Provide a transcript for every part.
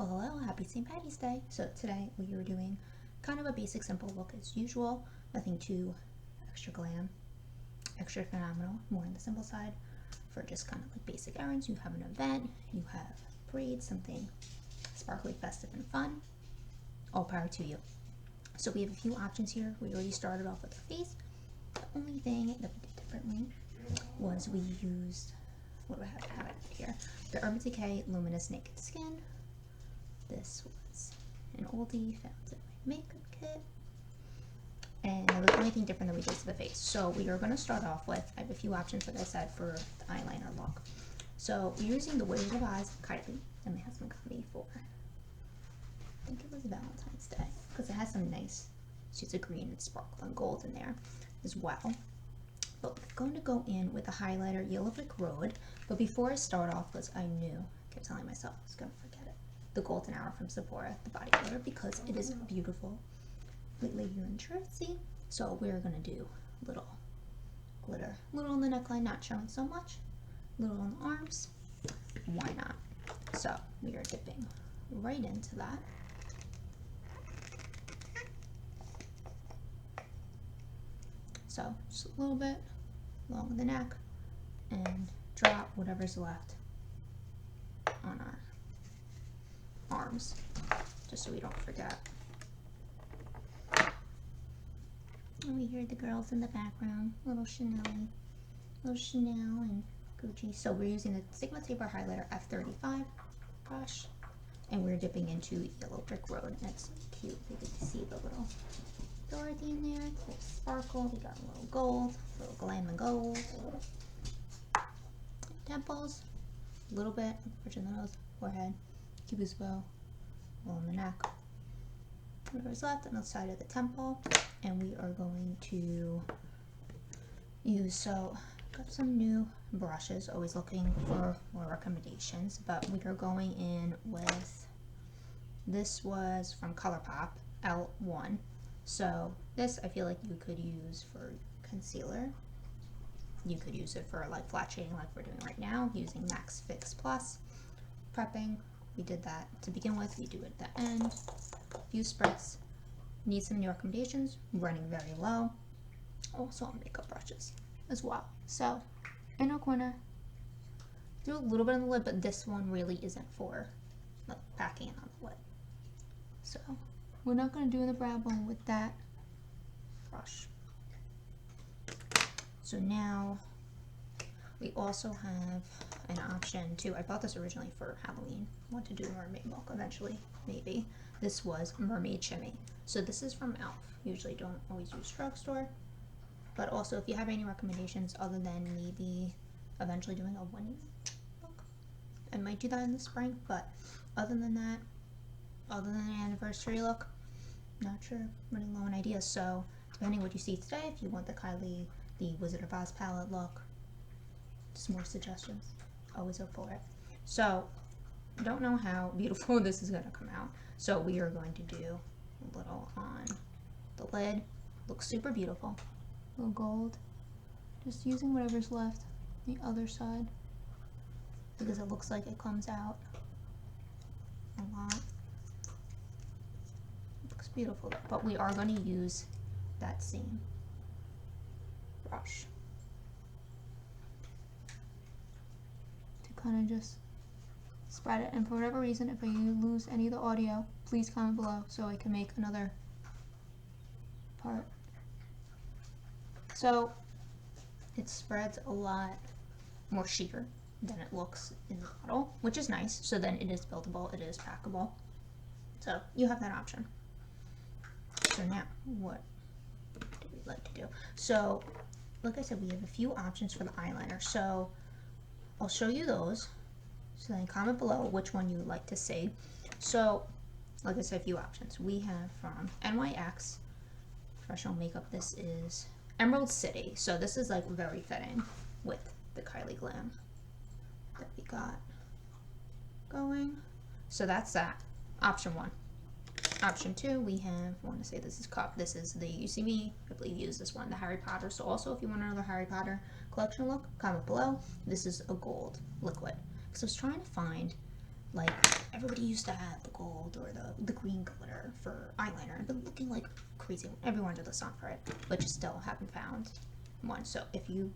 Well, hello, happy St. Patty's Day. So today we are doing kind of a basic, simple look as usual. Nothing too extra glam, extra phenomenal, more on the simple side for just kind of like basic errands. You have an event, you have braids, something sparkly, festive, and fun. All power to you. So we have a few options here. We already started off with the face. The only thing that we did differently was we used, what do I have it here? The Urban Decay Luminous Naked Skin. This was an oldie found in my makeup kit. And that was the only thing different that we did to the face. So we are going to start off with, I have a few options, like I said, for the eyeliner look. So we're using the Wizard of Oz Kylie, and my husband got me for, I think it was Valentine's Day, because it has some nice shades of green and sparkling gold in there as well. But we're going to go in with the highlighter Yellow Brick Road. But before I start off, because I kept telling myself I was going to forget it, the Golden Hour from Sephora, the body glitter, because it is beautiful. Lately you in Jersey. So we're going to do a little glitter. A little on the neckline, not showing so much. A little on the arms. Why not? So we are dipping right into that. So just a little bit along the neck and drop whatever's left on our arms, just so we don't forget. And we hear the girls in the background, little Chanel and Gucci. So we're using the Sigma Taper Highlighter F35 brush, and we're dipping into Yellow Brick Road, and it's cute. You get to see the little Dorothy in there, a little sparkle. We got a little gold, a little glam and gold. Temples, a little bit, bridge of the nose, forehead, cupid's bow, on the neck. Whatever's left on the side of the temple, and we are going to use, so got some new brushes, always looking for more recommendations, but we are going in with, this was from ColourPop, L1. So this I feel like you could use for concealer. You could use it for like flat shading like we're doing right now, using Max Fix Plus. Prepping, we did that to begin with, we do it at the end. Few spritz. Need some new recommendations, running very low. Also on makeup brushes as well. So inner corner, do a little bit on the lid, but this one really isn't for like packing it on the lid. So we're not going to do the brow bone with that brush. So now we also have an option too. I bought this originally for Halloween. I want to do a mermaid look eventually, maybe. This was Mermaid Shimmy. So this is from e.l.f. Usually don't always use drugstore. But also if you have any recommendations other than maybe eventually doing a one look, I might do that in the spring. But other than that, other than an anniversary look, not sure, running low on ideas. So depending what you see today, if you want the Kylie, the Wizard of Oz palette look, just more suggestions, always up for it. So don't know how beautiful this is going to come out, so we are going to do a little on the lid. Looks super beautiful, a little gold, just using whatever's left the other side because it looks like it comes out a lot. Looks beautiful, but we are going to use that same brush to kind of just spread it. And for whatever reason, if I lose any of the audio, please comment below so I can make another part. So it spreads a lot more sheer than it looks in the bottle, which is nice. So then it is buildable, it is packable. So you have that option. So now, what do we like to do? So, like I said, we have a few options for the eyeliner. So I'll show you those. So then comment below which one you would like to see. So, like I said, a few options. We have from NYX Professional Makeup. This is Emerald City. So this is like very fitting with the Kylie Glam that we got going. So that's that. Option one. Option two, we have, I want to say this is Cup. This is the UCB, I believe you use this one, the Harry Potter. So also if you want another Harry Potter collection look, comment below. This is a gold liquid. Because I was trying to find like everybody used to have the gold or the green glitter for eyeliner. I've been looking like crazy everywhere under the sun for it, but just still haven't found one. So if you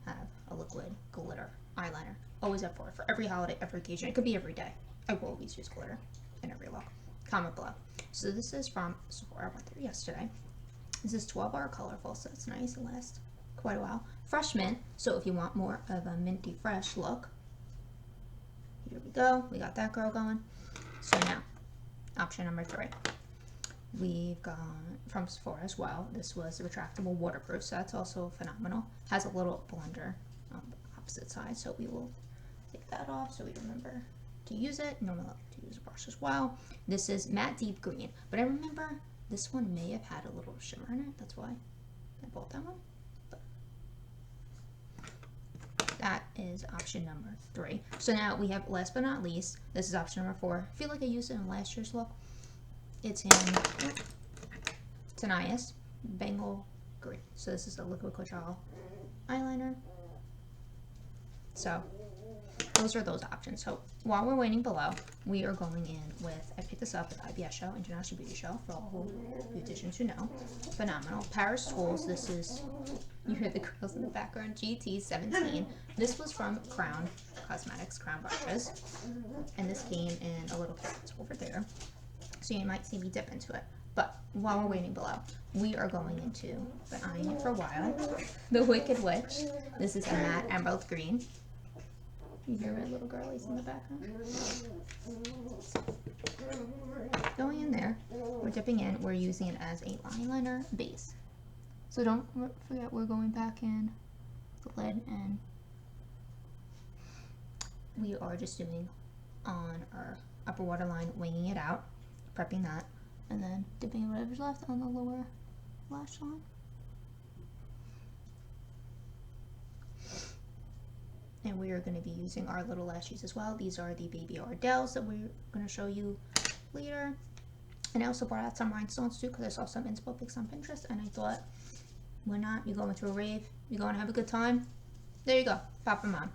have a liquid glitter eyeliner, always up for it for every holiday, every occasion. It could be every day. I will always use glitter in every look. Comment below. So this is from Sephora. I went there yesterday. This is 12-hour colorful, so it's nice. It lasts quite a while. Fresh mint. So if you want more of a minty fresh look, here we go. We got that girl going. So now, option number 3. We've got from Sephora as well. This was retractable waterproof, so that's also phenomenal. Has a little blender on the opposite side, so we will take that off so we remember to use it. Normally I like to use a brush as well. This is matte deep green, but I remember this one may have had a little shimmer in it. That's why I bought that one. But that is option number 3. So now we have, last but not least, this is option number 4. I feel like I used it in last year's look. It's in Tanias Bengal Green. So this is a liquid coachal eyeliner. So those are those options. So while we're waiting below, we are going in with, I picked this up at IBS Show, International Beauty Show, for all beauticians who know. Phenomenal. Paris Tools. This is, you hear the girls in the background, GT17. This was from Crown Cosmetics, Crown Brushes. And this came in a little kit over there. So you might see me dip into it. But while we're waiting below, we are going into, been eyeing it for a while, the Wicked Witch. This is a matte emerald green. You hear my little girlies in the background? Going in there, we're dipping in, we're using it as a eyeliner base. So don't forget we're going back in the lid, and we are just doing on our upper waterline, winging it out, prepping that, and then dipping whatever's left on the lower lash line. And we are going to be using our little lashes as well. These are the Baby Ardell's that we're going to show you later. And I also brought out some rhinestones too, because I saw some inspo pics on Pinterest, and I thought, why not? You're going to a rave, you're going to have a good time. There you go. Pop them on.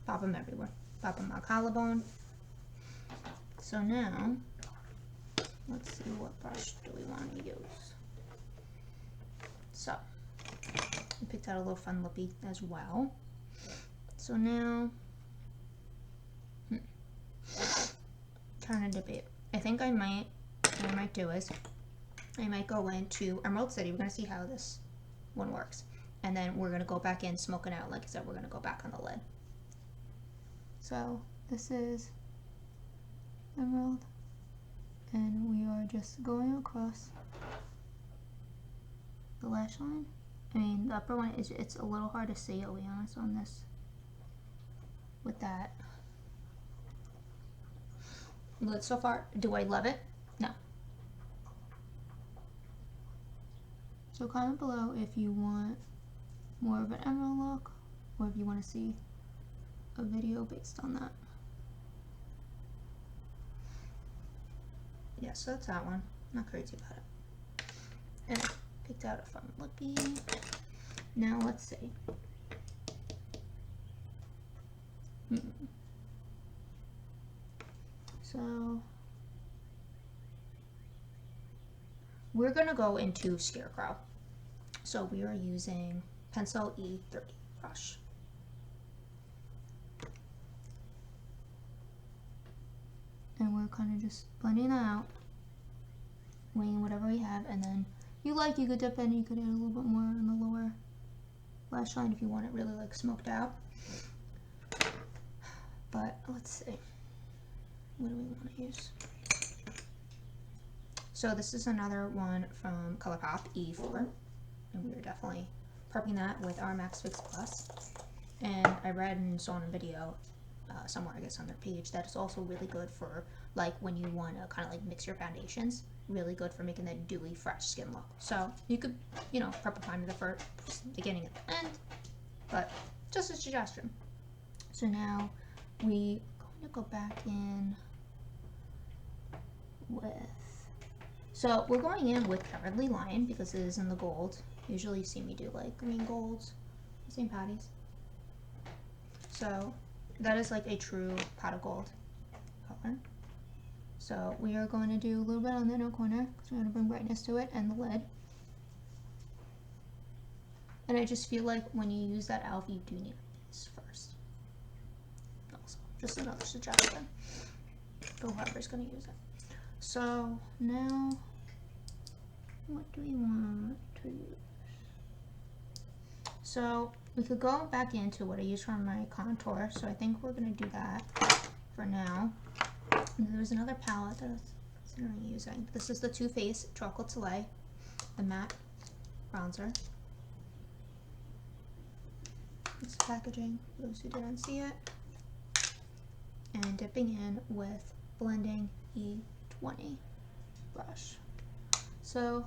Pop them everywhere. Pop them on collarbone. So now, let's see, what brush do we want to use? So, I picked out a little fun lippy as well. So now, trying to debate. I think what I might do is, I might go into Emerald City. We're going to see how this one works. And then we're going to go back in, smoke it out. Like I said, we're going to go back on the lid. So, this is Emerald. And we are just going across the lash line. I mean, the upper one, it's a little hard to see, I'll be honest, on this. With that. But so far, do I love it? No. So comment below if you want more of an emerald look, or if you want to see a video based on that. Yeah, so that's that one. Not crazy about it. And I picked out a fun lippy. Now let's see. So we're gonna go into Scarecrow. So we are using Pencil E30 brush. And we're kind of just blending that out, winging whatever we have, and then you could dip in, you could add a little bit more on the lower lash line if you want it really like smoked out. But let's see, what do we want to use? So this is another one from ColourPop, E4, and we are definitely prepping that with our Max Fix Plus. And I read and saw in a video somewhere, I guess on their page, that it's also really good for like when you want to kind of like mix your foundations. Really good for making that dewy, fresh skin look. So you could, you know, prep a primer for beginning and the end, but just a suggestion. So now we are going to go back in with, so we're going in with Cowardly Lion because it is in the gold. Usually you see me do like green golds, St. Patty's. So that is like a true pot of gold pattern. So we are going to do a little bit on the inner corner because we're going to bring brightness to it and the lid. And I just feel like when you use that elf, you do need this first. Also, just another suggestion for whoever's going to use it. So now, what do we want to use? So we could go back into what I used for my contour. So I think we're going to do that for now. And there's another palette that I was considering using. This is the Too Faced Chocolate Soleil, the matte bronzer. This packaging, for those who didn't see it. And dipping in with Blending E20 brush. So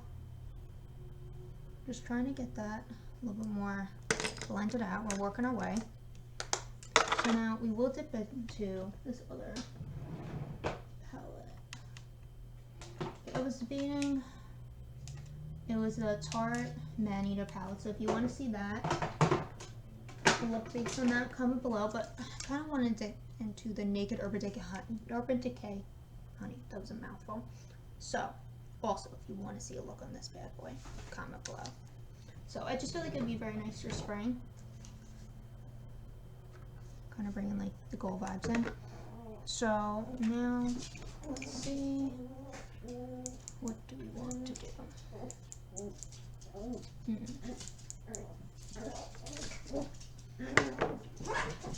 just trying to get that a little bit more blended out. We're working our way. So now we will dip into this other palette. I was debating, it was a Tarte Maneater palette. So if you want to see that, look based on that, comment below. But I kind of wanted to dip into the Naked Urban Decay Honey. That was a mouthful. So also, if you want to see a look on this bad boy, comment below. So I just feel like it would be very nice for spring. Kind of bringing like the gold vibes in. So now, let's see, what do we want to do?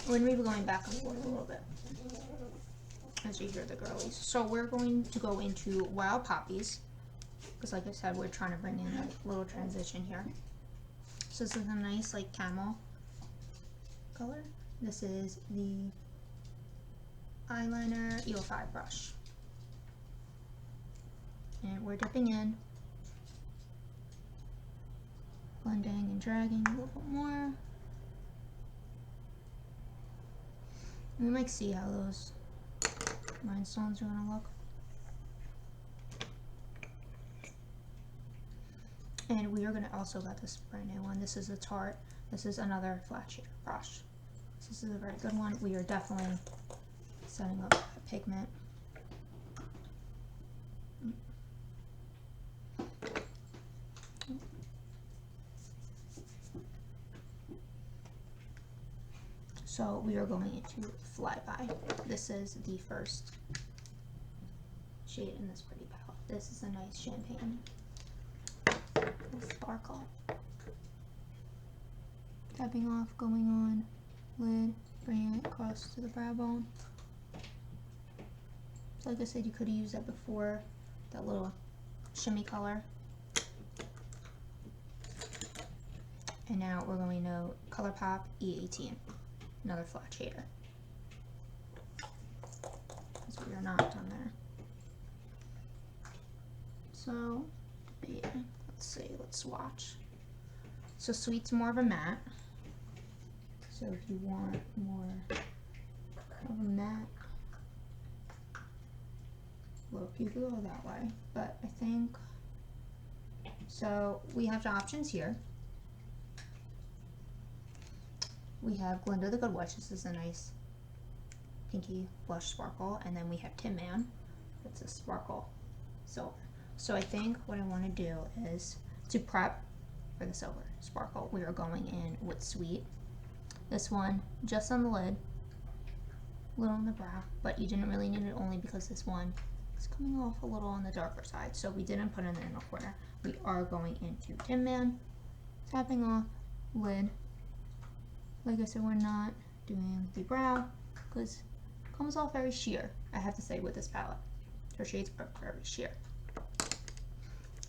We're going to be going back and forth a little bit as you hear the girlies. So we're going to go into Wild Poppies, because like I said, we're trying to bring in a little transition here. So this is a nice like camel color. This is the eyeliner EO5 brush. And we're dipping in, blending and dragging a little bit more. We might see how those rhinestones are going to look. And we are going to also let this brand new one. This is a Tarte. This is another flat shader brush. This is a very good one. We are definitely setting up a pigment. So we are going into Flyby. This is the first shade in this pretty palette. This is a nice champagne sparkle. Tapping off, going on lid, bringing it across to the brow bone. So like I said, you could have used that before, that little shimmy color. And now we're going to ColourPop E18, another flat shader. Because we are not done there. So, yeah, let's see, let's swatch. So Sweet's more of a matte. So if you want more of a matte look, you could go that way. But I think, so we have the options here. We have Glinda the Good Witch. This is a nice pinky blush sparkle. And then we have Tin Man. It's a sparkle silver. So I think what I want to do is to prep for the silver sparkle. We are going in with Sweet. This one just on the lid, a little on the brow, but you didn't really need it only because this one is coming off a little on the darker side. So we didn't put it in the inner corner. We are going into Tin Man, tapping off, lid. Like I said, we're not doing the brow because it comes off very sheer, I have to say, with this palette. Her shades are very sheer.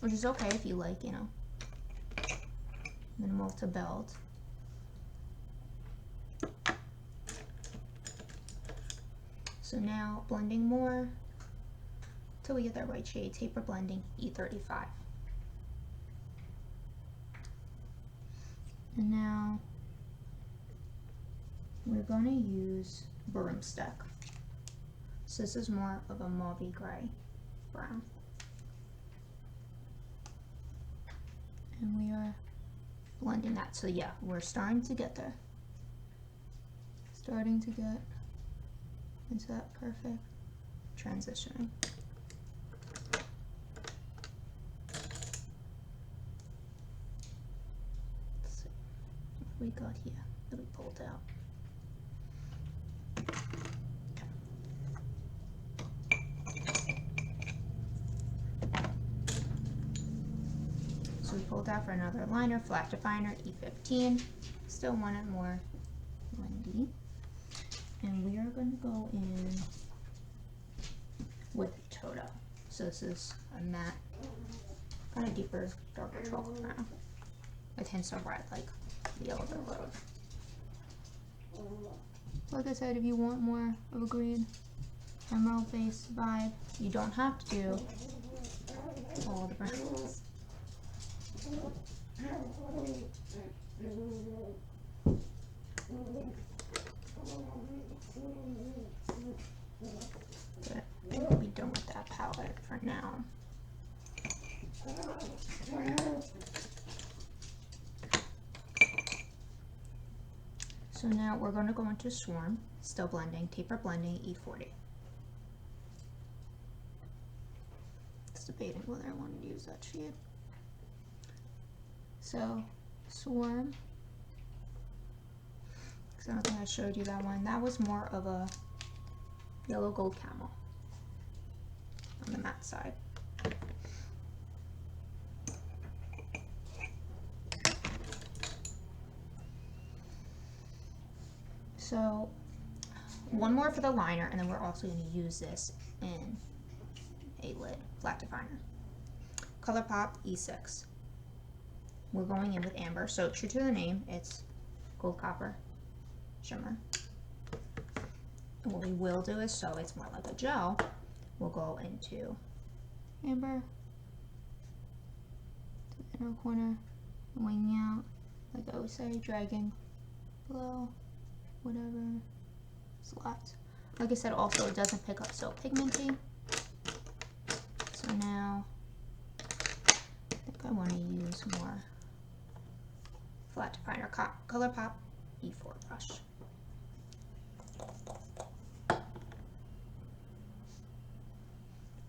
Which is okay if you like, you know, minimal to build. So now blending more till we get that right shade. Taper blending E35. And now we're going to use Broomstick. So this is more of a mauvey gray brown. And we are blending that. So yeah, we're starting to get there. Starting to get into that perfect transitioning. Let's see what we got here that we pulled out. So we pulled out for another liner, flat definer, E15. Still want it more windy. And we are going to go in with Toto. So this is a matte, kind of deeper, darker chocolate brown with hints of red, like the Yellow Brick Road. Like I said, if you want more of a green emerald base vibe, you don't have to do all the browns. But we'll be done with that palette for now. So now we're going to go into Swarm, still blending, taper blending, E40. Just debating whether I wanted to use that shade. So, Swarm, because I don't think I showed you that one. That was more of a yellow gold camel on the matte side. So, one more for the liner, and then we're also going to use this in a lid, flat definer. ColourPop E6. We're going in with amber, so true to the name, it's gold copper shimmer. And what we will do is, so it's more like a gel, we'll go into amber to the inner corner, winging out, like I always say, dragging below whatever is left. Like I said, also it doesn't pick up so pigmenty. So now I think I want to use more flat definer ColourPop E4 brush.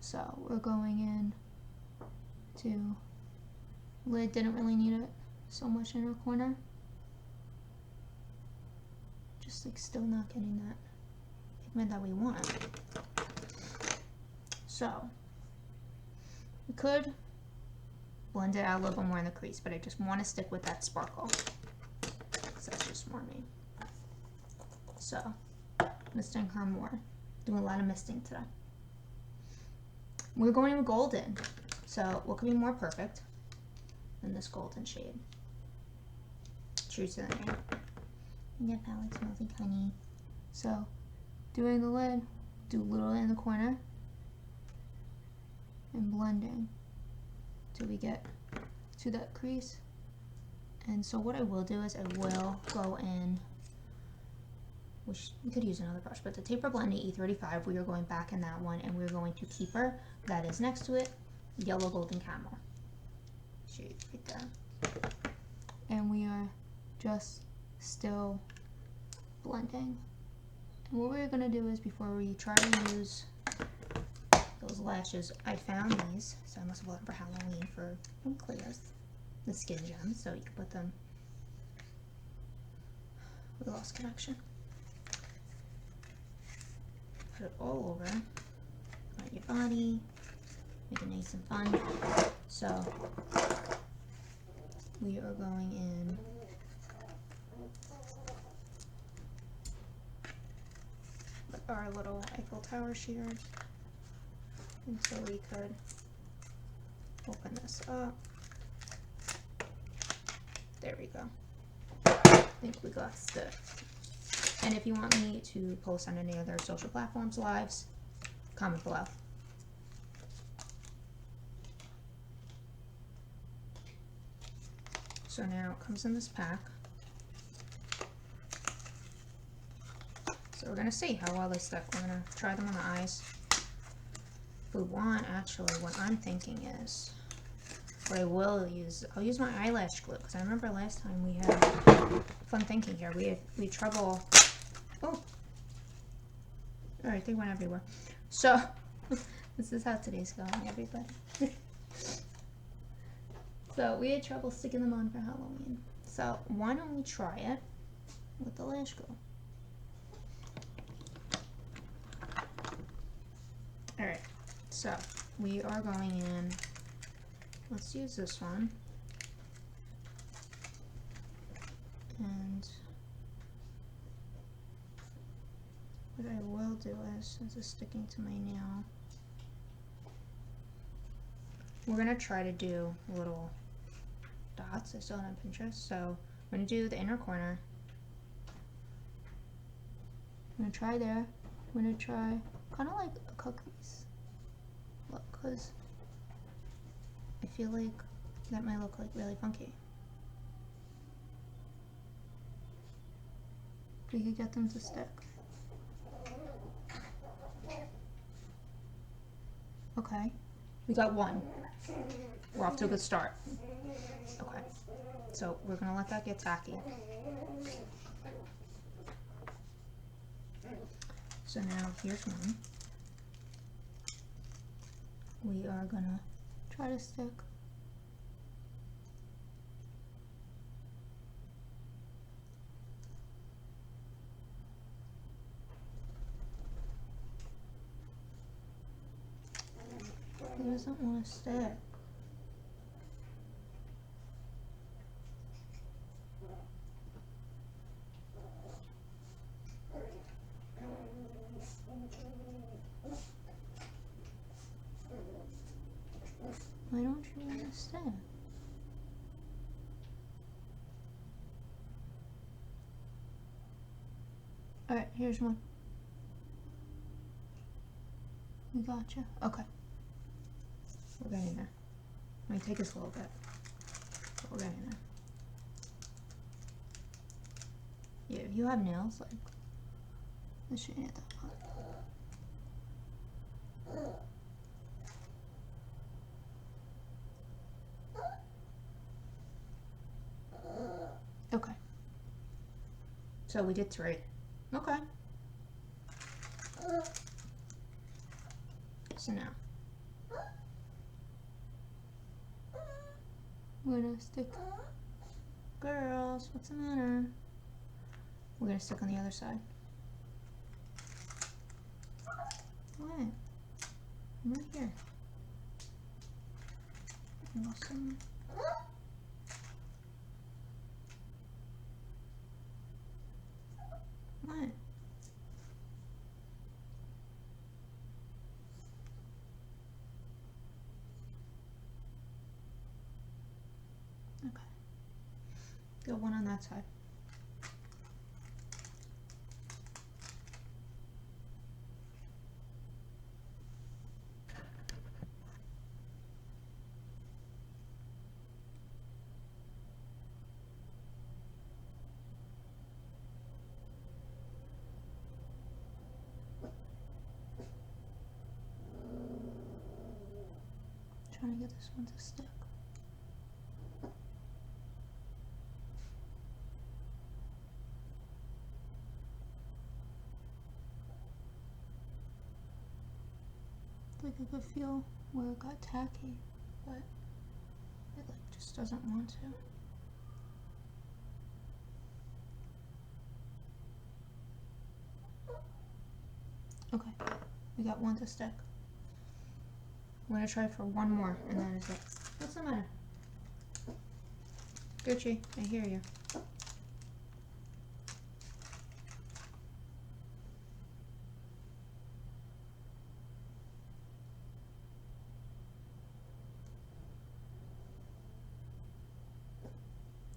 So we're going in to lid, didn't really need it so much inner corner. Just like still not getting that pigment that we want. So we could blend it out a little bit more in the crease, but I just want to stick with that sparkle because that's just more me. So misting her more, doing a lot of misting today. We're going with golden, so what could be more perfect than this golden shade? True to the name. Your palette smells like honey. So, doing the lid, do a little in the corner, and blending till we get to that crease. And so what I will do is I will go in, which we could use another brush, but the taper blending E35, we are going back in that one, and we're going to keeper that is next to it, yellow golden camel shade right there. And we are just still blending. And what we're going to do is, before we try to use those lashes, I found these, so I must have bought them for Halloween for Claire's, the Skin Gems, so you can put them with Lost Connection. Put it all over on your body, make it nice and fun. So we are going in with our little Eiffel Tower shears, and so we could open this up. There we go. I think we got it. And if you want me to post on any other social platforms lives, comment below. So now it comes in this pack. So we're gonna see how well they stick. We're gonna try them on the eyes. If we want, actually, what I'm thinking is, what I will use, I'll use my eyelash glue, because I remember last time we had fun thinking here. We had trouble. Oh, all right, they went everywhere. So This is how today's going, everybody. So we had trouble sticking them on for Halloween. So why don't we try it with the lash glue? Alright, so we are going in, let's use this one. And what I will do is, since it's sticking to my nail, we're going to try to do little dots. I saw it on Pinterest. So I'm going to do the inner corner. I'm going to try there. I'm going to try kind of like a cookies. Look, because I feel like that might look like really funky. We could get them to stick. Okay, we got one. We're off to a good start. Okay, so we're gonna let that get tacky. So now here's one. We are gonna try to stick. It doesn't want to stick. Why don't you want to stick? Alright, here's one. We gotcha. Okay. We're getting there. Let me take this a little bit. But we're getting there. Yeah, if you have nails, like, this shouldn't hit that much. Okay. So we did 3. Okay. So now we're gonna stick. Girls, what's the matter? We're gonna stick on the other side. What? I'm right here. Awesome. What? Okay. Got one on that side. Trying to get this one to stick. Like I could feel where it got tacky, but it like just doesn't want to. Okay, we got one to stick. I'm gonna try for one more, and that is it. What's the matter? Gucci, I hear you.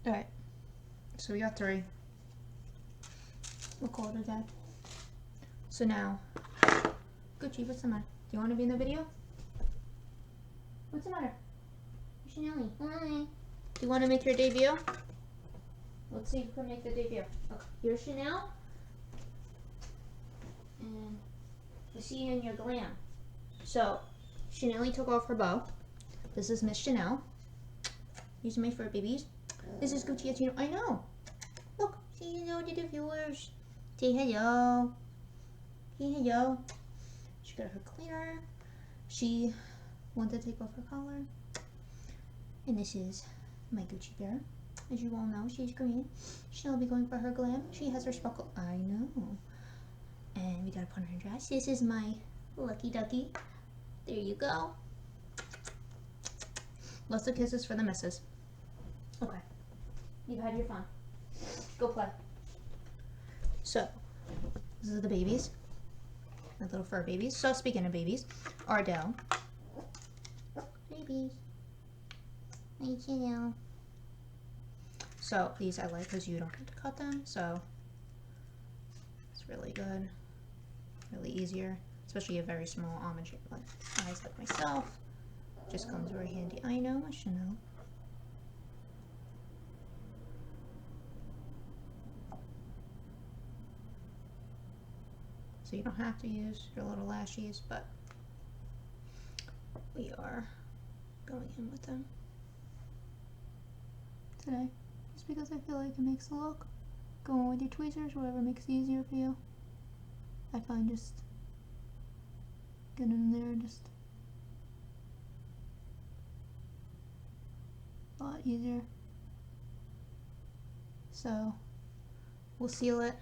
Alright, so we got 3. We'll call it a day. So now, Gucci, what's the matter? Do you want to be in the video? What's the matter? Chanel, hi. Do you want to make your debut? Let's see if we can make the debut. Okay, here's Chanel. And I see you in your glam. So, Chanel took off her bow. This is Miss Chanel. These are my fur babies. This is Gucci Atino. I know. Look, say hello to the viewers. Say hello. Say hello. She got her cleaner. she wanted to take off her collar. And this is my Gucci bear. As you all know, she's green. She'll be going for her glam. She has her sparkle. I know. And we gotta put her in dress. This is my Lucky Ducky. There you go. Lots of kisses for the missus. Okay. You've had your fun. Go play. So, this is the babies. My little fur babies. So, speaking of babies, Ardell. Babies. Thank you. So, these I like because you don't have to cut them. So, it's really good. Really easier. Especially a very small almond shape like eyes like myself. Just comes very handy. I know, I should know. So you don't have to use your little lashes, but we are going in with them today. Just because I feel like it makes the look. Go in with your tweezers, whatever makes it easier for you. I find just getting in there just a lot easier. So we'll seal it,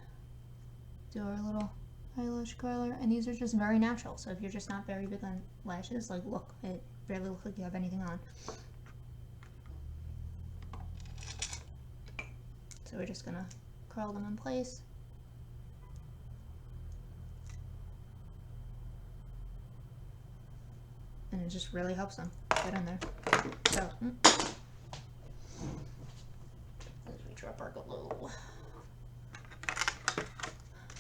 do our little eyelash curler, and these are just very natural. So if you're just not very big on lashes, like look, it barely looks like you have anything on. So we're just gonna curl them in place. And it just really helps them get in there. So, as we drop our glue.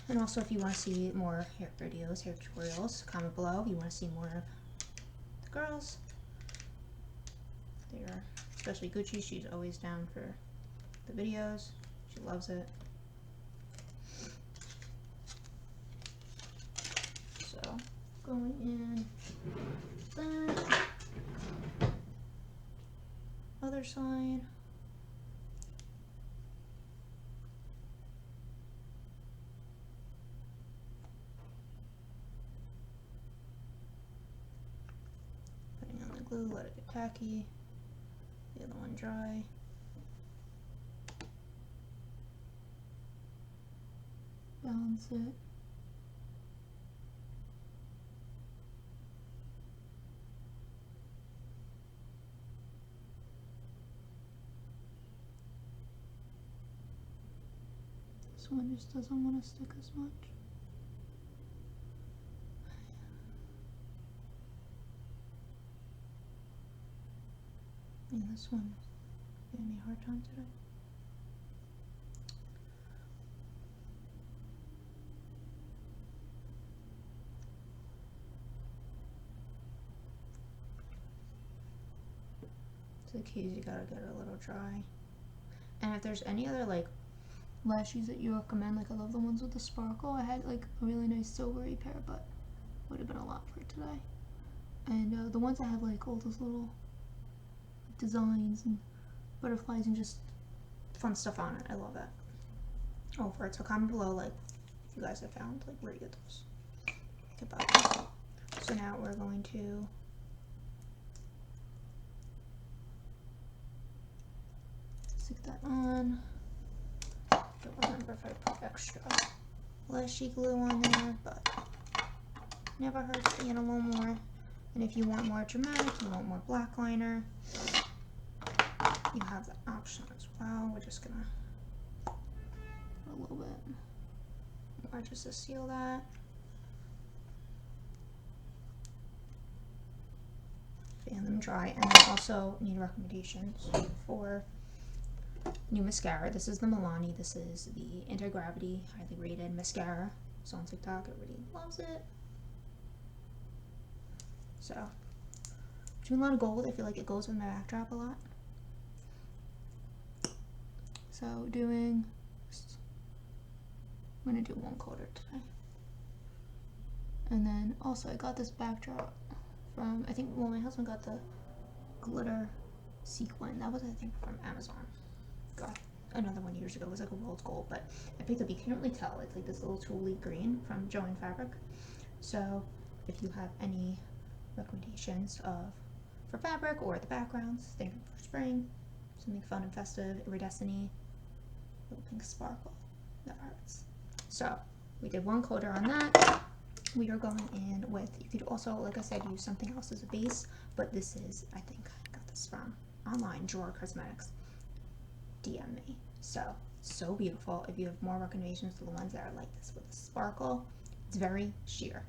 And also, if you want to see more hair videos, hair tutorials, comment below. If you want to see more of the girls, they're, especially Gucci, she's always down for the videos. She loves it. So, going in that. Other side. Putting on the glue, let it get tacky. The other one dry. Balance it. This one just doesn't want to stick as much. And this one is giving me a hard time today. So the key is you gotta get it a little dry. And if there's any other like lashes that you recommend, like I love the ones with the sparkle. I had like a really nice silvery pair, but would have been a lot for today. And the ones that have like all those little designs and butterflies and just fun stuff on it, I love that. Oh, for it, so comment below like if you guys have found like where you get those. Goodbye. So now we're going to stick that on. Don't remember if I put extra lashy glue on there, but never hurts to get a little more. And if you want more dramatic, you want more black liner, you have that option as well. We're just gonna put a little bit more just to seal that. Fan them dry, and I also need recommendations for new mascara. This is the Milani. This is the Anti-Gravity highly rated mascara. It's on TikTok. Everybody loves it. So, doing a lot of gold. I feel like it goes with my backdrop a lot. So, I'm gonna do one color today. And then also I got this backdrop from, I think, well, my husband got the glitter sequin. That was, I think, from Amazon. Got another one years ago. It was like a rose gold, but I picked up, you can't really tell, it's like this little tulip green from Joann Fabric. So if you have any recommendations of for fabric or the backgrounds. Thinking for spring, something fun and festive, iridescent-y, little pink sparkle, never hurts. So we did one coater on that. We are going in with, you could also, like I said, use something else as a base, but this is, I think I got this from online, Drawer Cosmetics. DM me. So beautiful. If you have more recommendations to the ones that are like this with a sparkle, it's very sheer.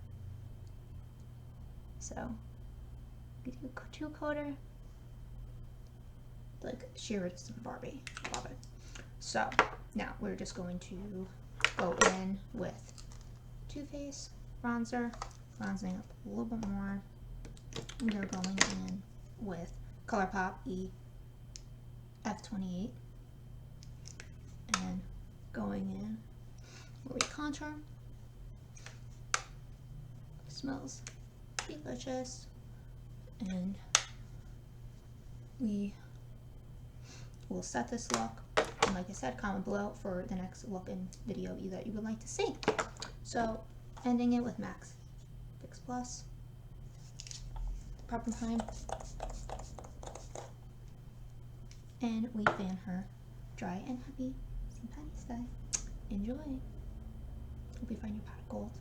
So we do two coater, like sheer as Barbie. Love it. So now we're just going to go in with Too Faced bronzer, bronzing up a little bit more. We are going in with ColourPop F28 and going in where we contour. Smells delicious, and we will set this look. And like I said, comment below for the next look and video that you would like to see. So ending it with MAC Fix Plus, Proper Prime, and we fan her dry and happy. St. Patty's Day. Enjoy. Hope you find your pot of gold.